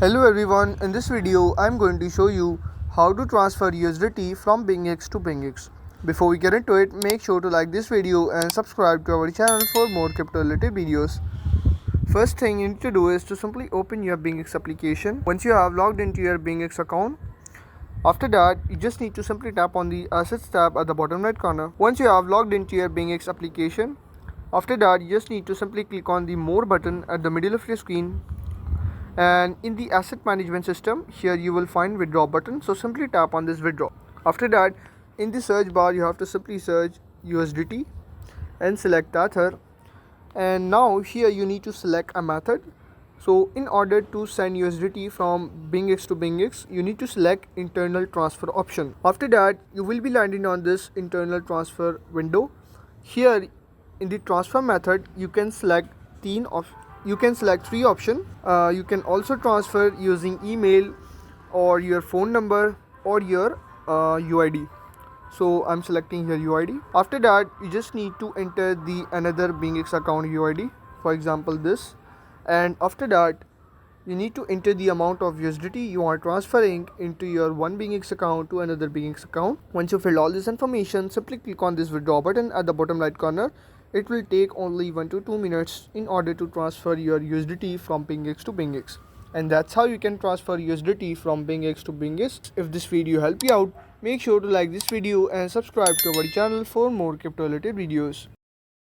Hello everyone, in this video I'm going to show you how to transfer USDT from Bingx to Bingx. Before we get into it, make sure to like this video and subscribe to our channel for more crypto related videos. First thing you need to do is to simply open your Bingx application. Once you have logged into your Bingx account, after that you just need to simply tap on the Assets tab at the bottom right corner. Once you have logged into your Bingx application, after that you just need to simply click on the More button at the middle of your screen, and in the asset management system here you will find withdraw button, so simply tap on this withdraw. After that, in the search bar you have to simply search USDT and select that here, and now here you need to select a method. So in order to send USDT from Bingx to Bingx, you need to select internal transfer option. After that, you will be landing on this internal transfer window. Here in the transfer method you can select three options. You can also transfer using email or your phone number or your UID. So I'm selecting here UID. After that, you just need to enter the another Bingx account UID, for example this, and after that you need to enter the amount of USDT you are transferring into your one Bingx account to another Bingx account. Once you fill all this information, simply click on this withdraw button at the bottom right corner. It will take only 1 to 2 minutes in order to transfer your USDT from Bingx to Bingx. And that's how you can transfer USDT from Bingx to Bingx. If this video helped you out, make sure to like this video and subscribe to our channel for more crypto related videos.